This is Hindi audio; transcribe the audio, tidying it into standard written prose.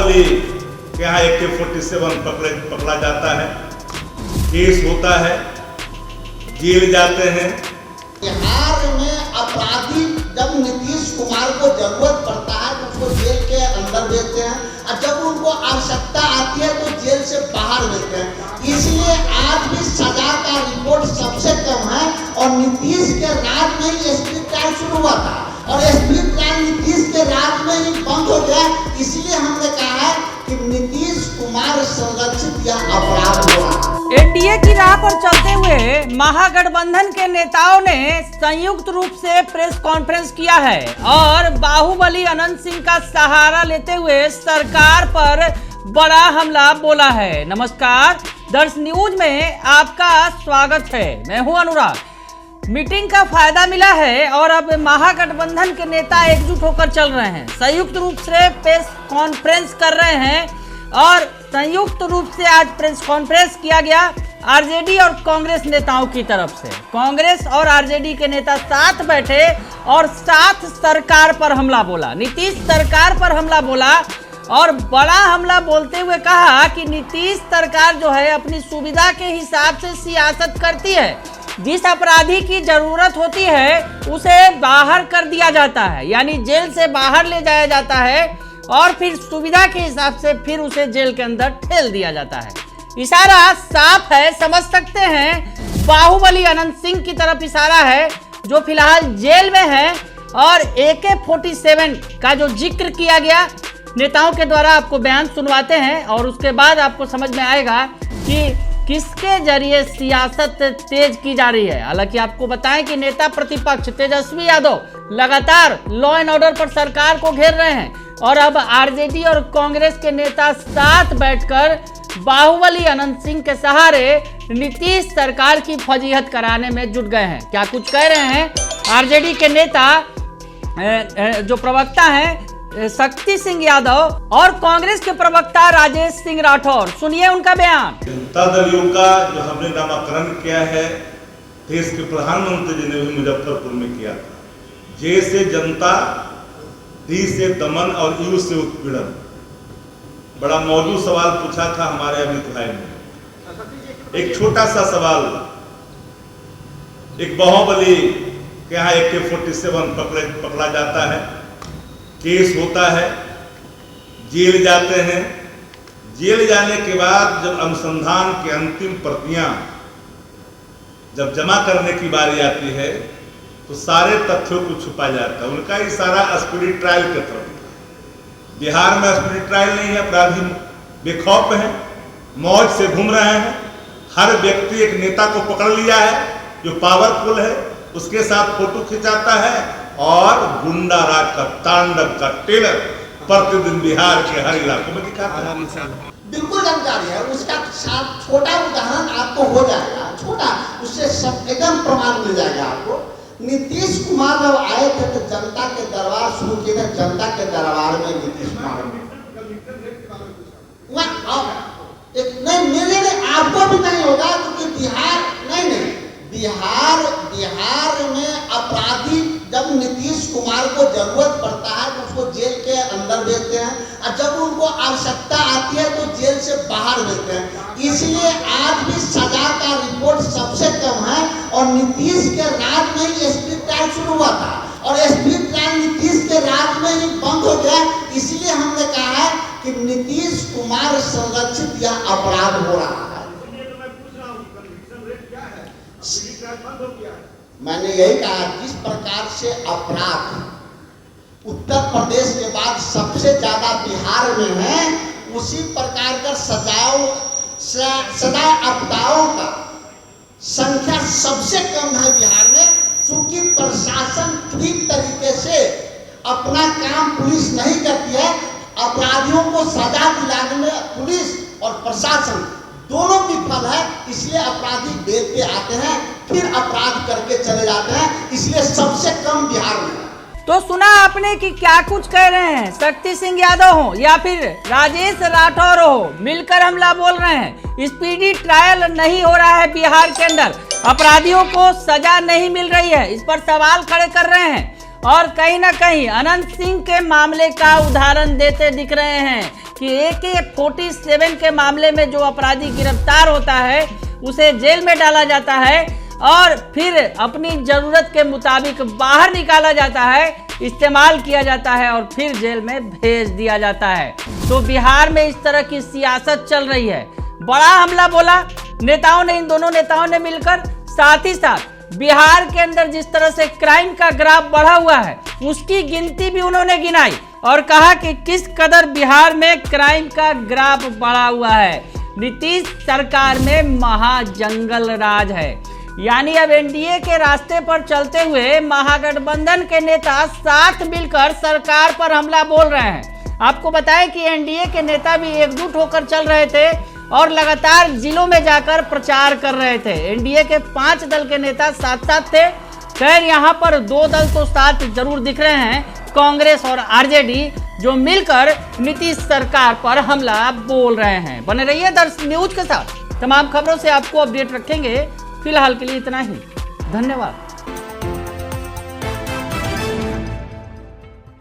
बाहुबली के यहाँ AK-47 पकड़ा जाता है, केस होता है, जेल जाते हैं। बिहार में अपराधी जब नीतीश कुमार को जरूरत पड़ता है तो उसको जेल के अंदर भेजते हैं, और जब उनको आवश्यकता आती है तो जेल से बाहर भेजते हैं। इसलिए आज भी सजा का रिपोर्ट सबसे कम है, और नीतीश के राज में ही स्पीड ट्रायल शुरू हुआ था और स्पीड ट्रायल नीतीश के राज में ही बंद हो गया। इसलिए हमने कहा है कि नीतीश कुमार संरक्षित या अपराध हुआ। एनडीए की राह पर चलते हुए महागठबंधन के नेताओं ने संयुक्त रूप से प्रेस कॉन्फ्रेंस किया है और बाहुबली अनंत सिंह का सहारा लेते हुए सरकार पर बड़ा हमला बोला है। नमस्कार, दर्श न्यूज में आपका स्वागत है। मैं हूं अनुराग। मीटिंग का फायदा मिला है और अब महागठबंधन के नेता एकजुट होकर चल रहे हैं, संयुक्त रूप से प्रेस कॉन्फ्रेंस कर रहे हैं और संयुक्त रूप से आज प्रेस कॉन्फ्रेंस किया गया आरजेडी और कांग्रेस नेताओं की तरफ से। कांग्रेस और आरजेडी के नेता साथ बैठे और साथ सरकार पर हमला बोला, नीतीश सरकार पर हमला बोला और बड़ा हमला बोलते हुए कहा कि नीतीश सरकार जो है अपनी सुविधा के हिसाब से सियासत करती है, जिस अपराधी की जरूरत होती है उसे बाहर कर दिया जाता है, यानी जेल से बाहर ले जाया जाता है और फिर सुविधा के हिसाब से फिर उसे जेल के अंदर ठेल दिया जाता है। इशारा साफ है, समझ सकते हैं बाहुबली अनंत सिंह की तरफ इशारा है जो फिलहाल जेल में है, और AK-47 का जो जिक्र किया गया नेताओं के द्वारा आपको बयान सुनवाते हैं और उसके बाद आपको समझ में आएगा कि किसके जरिए सियासत तेज की जा रही है। हालांकि आपको बताएं कि नेता प्रतिपक्ष तेजस्वी यादव लगातार लॉ एंड ऑर्डर पर सरकार को घेर रहे हैं और अब आरजेडी और कांग्रेस के नेता साथ बैठकर बाहुबली अनंत सिंह के सहारे नीतीश सरकार की फजीहत कराने में जुट गए हैं। क्या कुछ कह रहे हैं आरजेडी के नेता जो प्रवक्ता हैं शक्ति सिंह यादव और कांग्रेस के प्रवक्ता राजेश सिंह राठौर, सुनिए उनका बयान। जनता दल यू का जो हमने नामाकरण किया है, देश के प्रधानमंत्री जी ने भी मुजफ्फरपुर में किया था। जे से जनता, डी से दमन और यू से उत्पीड़न। बड़ा मौजूद सवाल पूछा था हमारे अमित भाई ने। एक छोटा सा सवाल, एक बाहुबली के यहाँ AK-47 पकड़ा जाता है, केस होता है, जेल जाते हैं। जेल जाने के बाद जब अनुसंधान की अंतिम प्रतियां जब जमा करने की बारी आती है तो सारे तथ्यों को छुपा जाता है। उनका इशारा स्पीडी ट्रायल की तरफ। बिहार में स्पीडी ट्रायल नहीं है, अपराधी बेखौफ हैं, मौज से घूम रहे हैं। हर व्यक्ति एक नेता को पकड़ लिया है जो पावरफुल है, उसके साथ फोटो खिंचाता है और गुंडा राज का तांडव का टेलर प्रतिदिन बिहार के हर इलाकों में दिखाता है। बिल्कुल जानकारी है, उसका छोटा उदाहरण आपको हो जाएगा, छोटा, उससे सब एकदम प्रमाण मिल जाएगा आपको। नीतीश कुमार जब आए थे तो जनता के दरबार शुरू किए थे, जनता के दरबार में नीतीश कुमार एक नहीं मिले नहीं, आपको भी नहीं होगा क्योंकि बिहार में अपराधी जब नीतीश कुमार को जरूरत पड़ता है तो उसको जेल के अंदर भेजते हैं, और जब उनको आवश्यकता आती है तो जेल से बाहर भेजते हैं। इसलिए आज भी सजा का रिपोर्ट सबसे कम है, और नीतीश के राज में ही स्पीड ट्रायल शुरू हुआ था और स्पीड ट्रायल नीतीश के राज में ही बंद हो गया। इसलिए हमने कहा है कि नीतीश कुमार संरक्षित या अपराध हो रहा है। मैंने यही कहा, जिस प्रकार से अपराध उत्तर प्रदेश के बाद सबसे ज्यादा बिहार में है, उसी प्रकार का सजा आपदाओं का संख्या सबसे कम है बिहार में। चूंकि प्रशासन ठीक तरीके से अपना काम पुलिस नहीं करती है, अपराधियों को सजा दिलाने में पुलिस और प्रशासन दोनों विफल है, इसलिए अपराधी बेल पे आते हैं, फिर अपराध करके चले जाते हैं। इसलिए सबसे कम बिहार में। तो सुना आपने कि क्या कुछ कह रहे हैं शक्ति सिंह यादव हो या फिर राजेश राठौर हो, मिलकर हमला बोल रहे हैं। स्पीडी ट्रायल नहीं हो रहा है बिहार के अंदर, अपराधियों को सजा नहीं मिल रही है, इस पर सवाल खड़े कर रहे हैं और कहीं ना कहीं अनंत सिंह के मामले का उदाहरण देते दिख रहे हैं कि AK-47 के मामले में जो अपराधी गिरफ्तार होता है उसे जेल में डाला जाता है और फिर अपनी जरूरत के मुताबिक बाहर निकाला जाता है, इस्तेमाल किया जाता है और फिर जेल में भेज दिया जाता है। तो बिहार में इस तरह की सियासत चल रही है। बड़ा हमला बोला नेताओं ने, इन दोनों नेताओं ने मिलकर। साथ ही साथ बिहार के अंदर जिस तरह से क्राइम का ग्राफ बढ़ा हुआ है उसकी गिनती भी उन्होंने गिनाई और कहा कि किस कदर बिहार में क्राइम का ग्राफ बढ़ा हुआ है। नीतीश सरकार में महाजंगल राज है, यानी अब एनडीए के रास्ते पर चलते हुए महागठबंधन के नेता साथ मिलकर सरकार पर हमला बोल रहे हैं। आपको बताएं कि एनडीए के नेता भी एकजुट होकर चल रहे थे और लगातार जिलों में जाकर प्रचार कर रहे थे। एनडीए के 5 दल के नेता साथ साथ थे। खैर यहाँ पर 2 दल तो साथ जरूर दिख रहे हैं, कांग्रेस और आरजेडी, जो मिलकर नीतीश सरकार पर हमला बोल रहे हैं। बने रहिए दर्श न्यूज के साथ, तमाम खबरों से आपको अपडेट रखेंगे। फिलहाल के लिए इतना ही, धन्यवाद।